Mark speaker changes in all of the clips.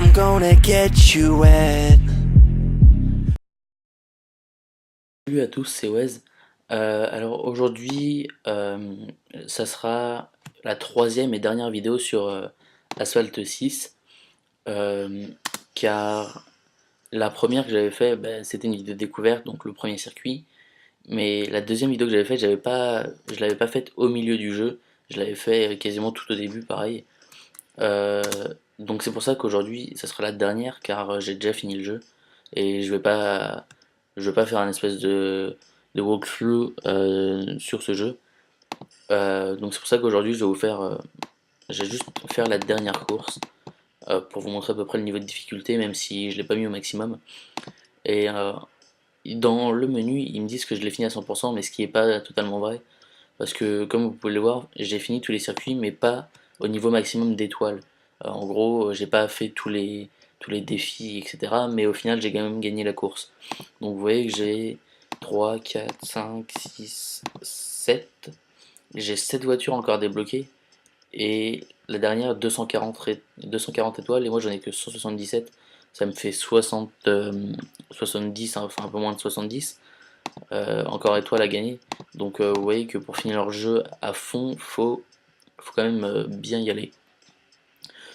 Speaker 1: I'm gonna get you wet.
Speaker 2: Salut à tous, c'est Wes. Alors aujourd'hui, ça sera la troisième et dernière vidéo sur Asphalt 6, euh, car la première que j'avais fait, c'était une vidéo de découverte, donc le premier circuit, mais la deuxième vidéo que j'avais faite, je l'avais pas faite au milieu du jeu, je l'avais fait quasiment tout au début, pareil. Euh, donc c'est pour ça qu'aujourd'hui, ça sera la dernière, car j'ai déjà fini le jeu, et je vais pas faire un espèce de walkthrough sur ce jeu. Donc c'est pour ça qu'aujourd'hui je vais juste faire la dernière course pour vous montrer à peu près le niveau de difficulté, même si je l'ai pas mis au maximum. Et dans le menu, ils me disent que je l'ai fini à 100%, mais ce qui est pas totalement vrai, parce que comme vous pouvez le voir, j'ai fini tous les circuits, mais pas au niveau maximum d'étoiles. En gros, j'ai pas fait tous les défis, etc. Mais au final, j'ai quand même gagné la course. Donc vous voyez que j'ai 3, 4, 5, 6, 7. J'ai 7 voitures encore débloquées. Et la dernière, 240 étoiles. Et moi, j'en ai que 177. Ça me fait 70, hein, enfin un peu moins de 70. Encore étoiles à gagner. Donc vous voyez que pour finir leur jeu à fond, faut quand même bien y aller.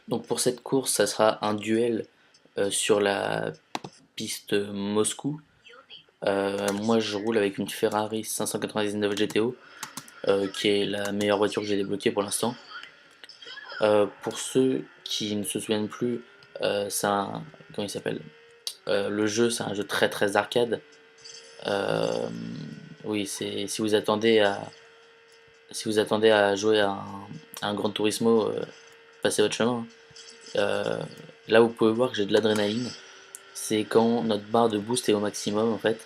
Speaker 2: Donc pour cette course, ça sera un duel sur la piste Moscou. Moi je roule avec une Ferrari 599 GTO, qui est la meilleure voiture que j'ai débloquée pour l'instant. Pour ceux qui ne se souviennent plus, c'est un... Comment il s'appelle, le jeu, c'est un jeu très très arcade. Euh, oui, c'est si vous attendez à jouer à un Gran Turismo, passez votre chemin, hein. Euh, Là, vous pouvez voir que j'ai de l'adrénaline. C'est quand notre barre de boost est au maximum en fait,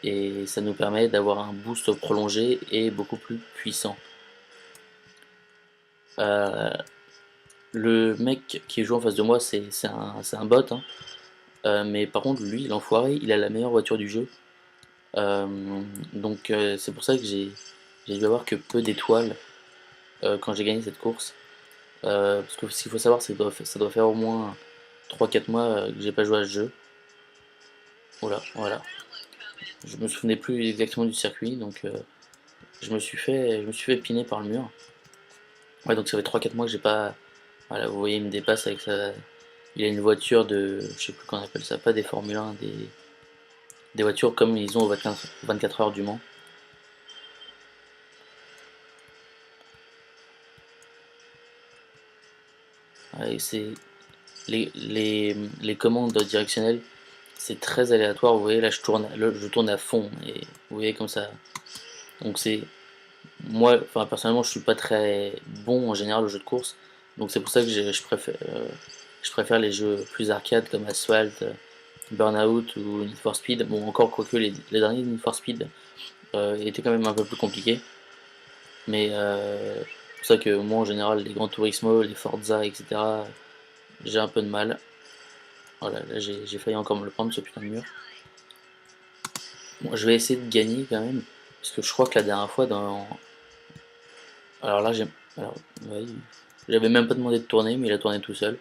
Speaker 2: et ça nous permet d'avoir un boost prolongé et beaucoup plus puissant. Euh, le mec qui joue en face de moi, c'est un bot, hein. Mais par contre, lui, l'enfoiré, il a la meilleure voiture du jeu. Donc c'est pour ça que j'ai dû avoir que peu d'étoiles quand j'ai gagné cette course. Parce que ce qu'il faut savoir, c'est que ça doit faire au moins 3 4 mois que j'ai pas joué à ce jeu. Voilà, voilà. Je me souvenais plus exactement du circuit, donc je me suis fait piner par le mur. Ouais, donc ça fait 3 4 mois que j'ai pas. Voilà, vous voyez, il me dépasse avec sa. Il a une voiture de. Je sais plus comment on appelle ça, pas des Formule 1, des voitures comme ils ont au 24 heures du Mans. Ouais, c'est. Les commandes directionnelles, c'est très aléatoire. Vous voyez, là, je tourne à fond. Et vous voyez comme ça. Donc c'est. Moi, enfin, personnellement, je suis pas très bon en général au jeu de course. Donc c'est pour ça que je préfère les jeux plus arcade comme Asphalt, Burnout ou Need for Speed. Bon, encore quoique les derniers Need for Speed étaient quand même un peu plus compliqués. Mais c'est pour ça que moi, en général, les Gran Turismo, les Forza, etc., j'ai un peu de mal. Voilà, là, j'ai failli encore me le prendre, ce putain de mur. Bon, je vais essayer de gagner quand même. Parce que je crois que la dernière fois, dans. Alors là, j'ai. Alors, ouais, j'avais même pas demandé de tourner, mais il a tourné tout seul.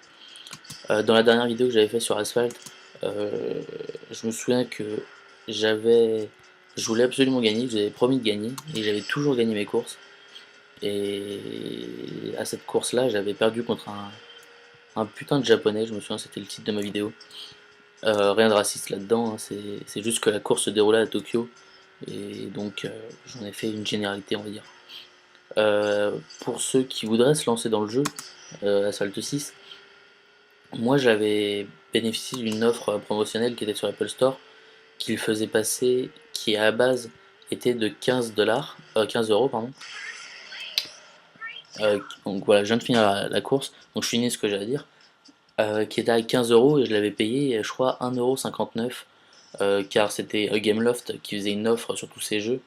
Speaker 2: Dans la dernière vidéo que j'avais fait sur Asphalt, euh, je me souviens que j'avais. Je voulais absolument gagner, j'avais promis de gagner, et j'avais toujours gagné mes courses. Et à cette course-là, j'avais perdu contre un putain de japonais, je me souviens, c'était le titre de ma vidéo. Rien de raciste là-dedans, hein, c'est juste que la course se déroulait à Tokyo, et donc j'en ai fait une généralité, on va dire. Pour ceux qui voudraient se lancer dans le jeu, Asphalt 6, moi j'avais bénéficié d'une offre promotionnelle qui était sur Apple Store, qui le faisait passer, qui à la base était de 15 15 euros, pardon. Donc voilà, je viens de finir la course, donc je finis ce que j'ai à dire. Qui était à 15 euros et je l'avais payé, je crois, 1,59 €, car c'était Gameloft qui faisait une offre sur tous ces jeux.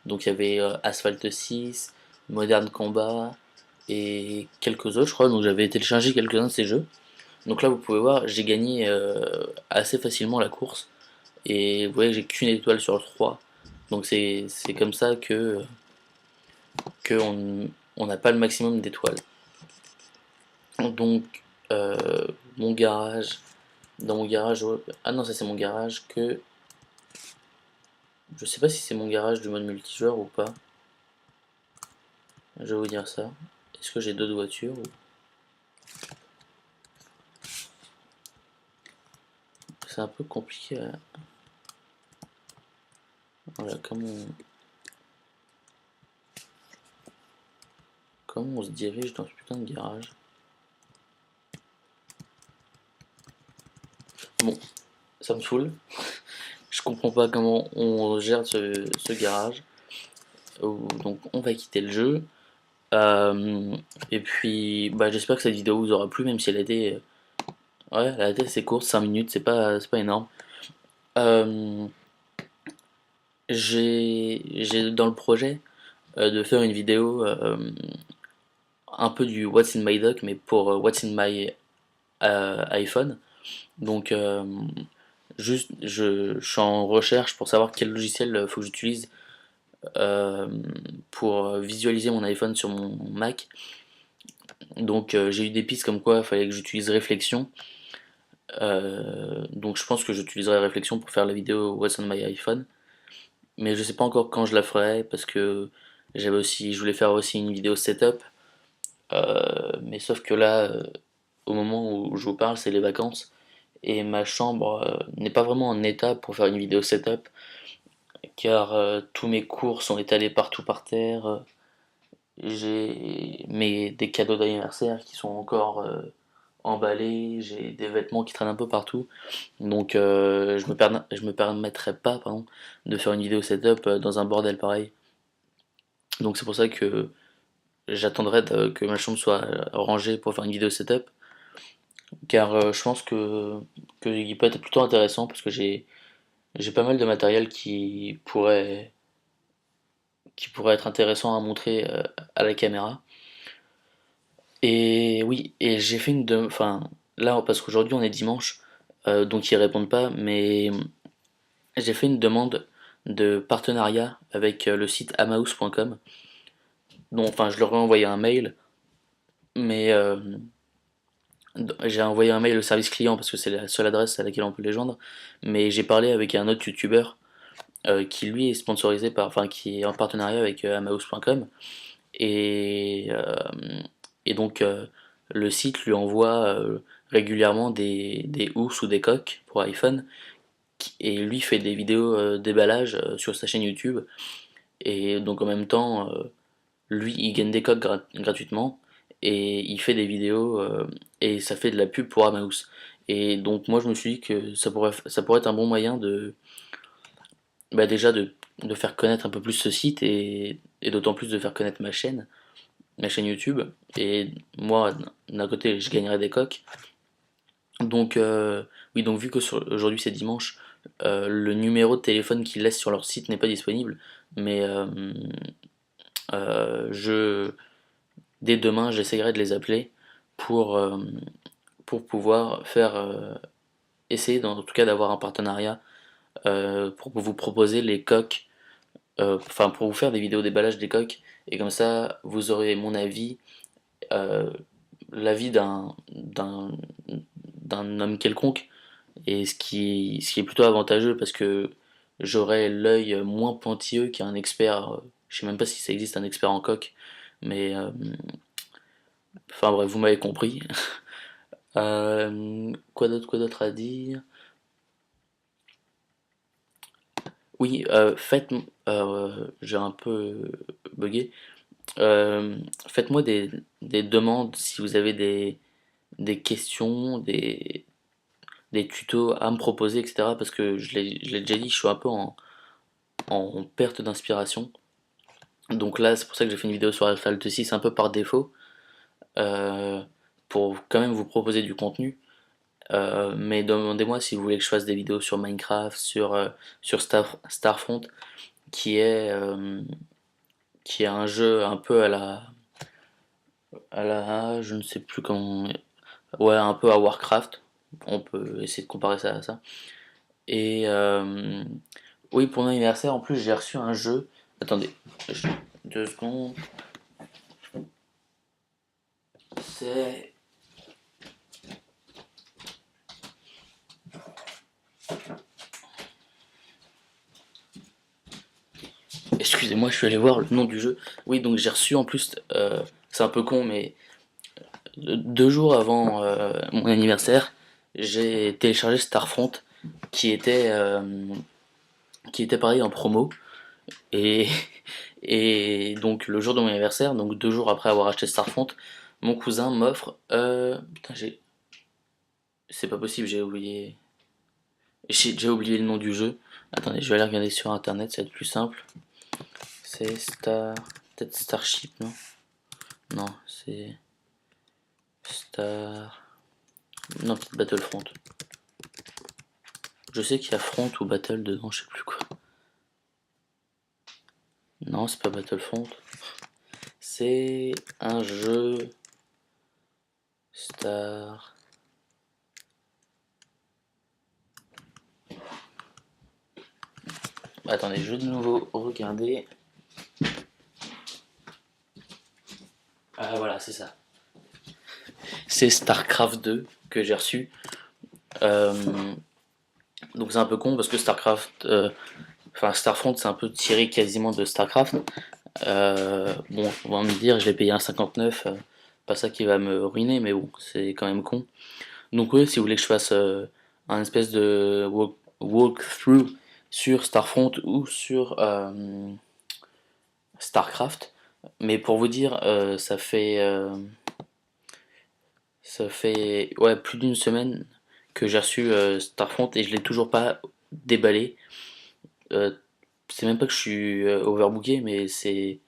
Speaker 2: Donc il y avait Asphalt 6, Modern Combat et quelques autres, je crois. Donc j'avais téléchargé quelques-uns de ces jeux. Donc là, vous pouvez voir, j'ai gagné assez facilement la course. Et vous voyez, j'ai qu'une étoile sur 3. Donc c'est comme ça que on n'a pas le maximum d'étoiles. Donc mon garage. Dans mon garage, ouais. Ah non, ça c'est mon garage que... Je sais pas si c'est mon garage du mode multijoueur ou pas. Je vais vous dire ça. Est-ce que j'ai d'autres voitures C'est un peu compliqué. Voilà, comment on se dirige dans ce putain de garage? Bon, ça me saoule. Je comprends pas comment on gère ce garage. Donc on va quitter le jeu. Et puis bah, j'espère que cette vidéo vous aura plu, même si elle a été, ouais, elle a été assez courte, 5 minutes, c'est pas énorme. Euh, j'ai dans le projet de faire une vidéo un peu du What's in my dock, mais pour What's in my iPhone. Donc juste je suis en recherche pour savoir quel logiciel faut que j'utilise euh, pour visualiser mon iPhone sur mon Mac. Donc j'ai eu des pistes comme quoi il fallait que j'utilise Réflexion. Donc je pense que j'utiliserai Réflexion pour faire la vidéo What's on my iPhone. Mais je sais pas encore quand je la ferai parce que je voulais faire aussi une vidéo setup. Mais sauf que là, au moment où je vous parle, c'est les vacances. Et ma chambre n'est pas vraiment en état pour faire une vidéo setup. Car tous mes cours sont étalés partout par terre. J'ai des cadeaux d'anniversaire qui sont encore emballés, j'ai des vêtements qui traînent un peu partout. Donc je me permettrai pas, pardon, de faire une vidéo setup dans un bordel pareil. Donc c'est pour ça que j'attendrai que ma chambre soit rangée pour faire une vidéo setup. Car je pense que il peut être plutôt intéressant parce que j'ai pas mal de matériel qui pourrait être intéressant à montrer à la caméra. Et oui, et j'ai fait enfin là parce qu'aujourd'hui on est dimanche, donc ils répondent pas, mais j'ai fait une demande de partenariat avec le site amaus.com. Donc enfin je leur ai envoyé un mail, mais j'ai envoyé un mail au service client parce que c'est la seule adresse à laquelle on peut les joindre. Mais j'ai parlé avec un autre youtubeur qui lui est sponsorisé enfin qui est en partenariat avec amaus.com. Et, donc le site lui envoie régulièrement des housses ou des coques pour iPhone, et lui fait des vidéos déballage sur sa chaîne YouTube. Et donc en même temps, lui il gagne des coques gratuitement, et il fait des vidéos et ça fait de la pub pour Amaus. Et donc moi je me suis dit que ça pourrait être un bon moyen déjà de faire connaître un peu plus ce site, et d'autant plus de faire connaître ma chaîne YouTube. Et moi d'un côté je gagnerais des coques. Donc oui, donc vu que aujourd'hui c'est dimanche, le numéro de téléphone qu'ils laissent sur leur site n'est pas disponible, mais je dès demain j'essaierai de les appeler pour, euh, pour pouvoir essayer en tout cas d'avoir un partenariat pour vous proposer les coques, enfin pour vous faire des vidéos déballage des coques, et comme ça vous aurez mon avis, euh, l'avis d'un homme quelconque, et ce qui est plutôt avantageux parce que j'aurai l'œil moins pointilleux qu'un expert. Je sais même pas si ça existe un expert en coque, mais enfin bref, vous m'avez compris. Quoi d'autre à dire? Oui, j'ai un peu bugué. Faites-moi des demandes si vous avez des questions, des tutos à me proposer, etc. Parce que je l'ai déjà dit, je suis un peu en perte d'inspiration. Donc là, c'est pour ça que j'ai fait une vidéo sur Asphalt 6 un peu par défaut, euh, pour quand même vous proposer du contenu. Mais demandez-moi si vous voulez que je fasse des vidéos sur Minecraft, sur Starfront, qui est, euh, qui est un jeu un peu je ne sais plus comment, ouais, un peu à Warcraft. On peut essayer de comparer ça à ça. Et oui, pour mon anniversaire, en plus, j'ai reçu un jeu. Attendez, 2 secondes. C'est excusez-moi, je suis allé voir le nom du jeu. Oui, donc j'ai reçu en plus, c'est un peu con, mais 2 jours avant mon anniversaire, j'ai téléchargé Starfront qui était, euh, qui était pareil en promo. Et, et donc le jour de mon anniversaire, donc 2 jours après avoir acheté Starfront, mon cousin m'offre. Putain, c'est pas possible, j'ai oublié. J'ai déjà oublié le nom du jeu. Attendez, je vais aller regarder sur internet, ça va être plus simple. C'est Star. Peut-être Starship, non? Non, c'est. Star. Non, peut-être Battlefront. Je sais qu'il y a Front ou Battle dedans, je sais plus quoi. Non, c'est pas Battlefront. C'est un jeu. Star. Attendez, je vais de nouveau regarder. Ah voilà, c'est ça. C'est StarCraft 2 que j'ai reçu. Euh, donc c'est un peu con parce que StarCraft, enfin Starfront c'est un peu tiré quasiment de StarCraft. Bon, on va me dire, je l'ai payé un 59, pas ça qui va me ruiner, mais bon, c'est quand même con. Donc oui, si vous voulez que je fasse un espèce de walkthrough sur Starfront ou sur StarCraft, mais pour vous dire, ça fait ouais, plus d'une semaine que j'ai reçu Starfront et je l'ai toujours pas déballé. Euh, c'est même pas que je suis overbooké, mais c'est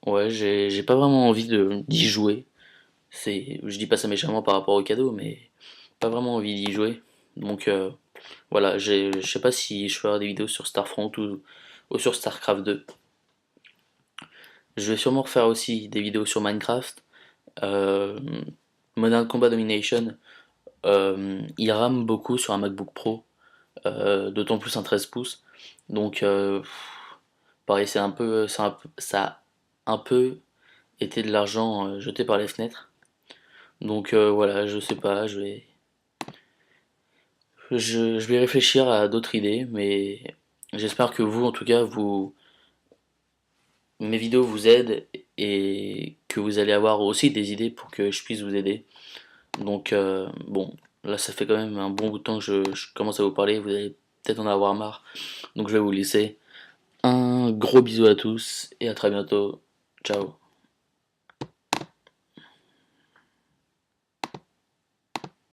Speaker 2: ouais, j'ai pas vraiment envie d'y jouer. Je dis pas ça méchamment par rapport au cadeau, mais pas vraiment envie d'y jouer. Donc voilà, je sais pas si je ferai des vidéos sur Starfront ou sur Starcraft 2. Je vais sûrement refaire aussi des vidéos sur Minecraft. Euh, Modern Combat Domination, il rame beaucoup sur un MacBook Pro, d'autant plus un 13 pouces. Donc pareil, ça a un peu été de l'argent jeté par les fenêtres. Donc voilà, je sais pas, je vais réfléchir à d'autres idées, mais j'espère que vous, en tout cas, mes vidéos vous aident et que vous allez avoir aussi des idées pour que je puisse vous aider. Donc bon, là ça fait quand même un bon bout de temps que je commence à vous parler, vous allez peut-être en avoir marre. Donc je vais vous laisser. Un gros bisou à tous et à très bientôt. Ciao.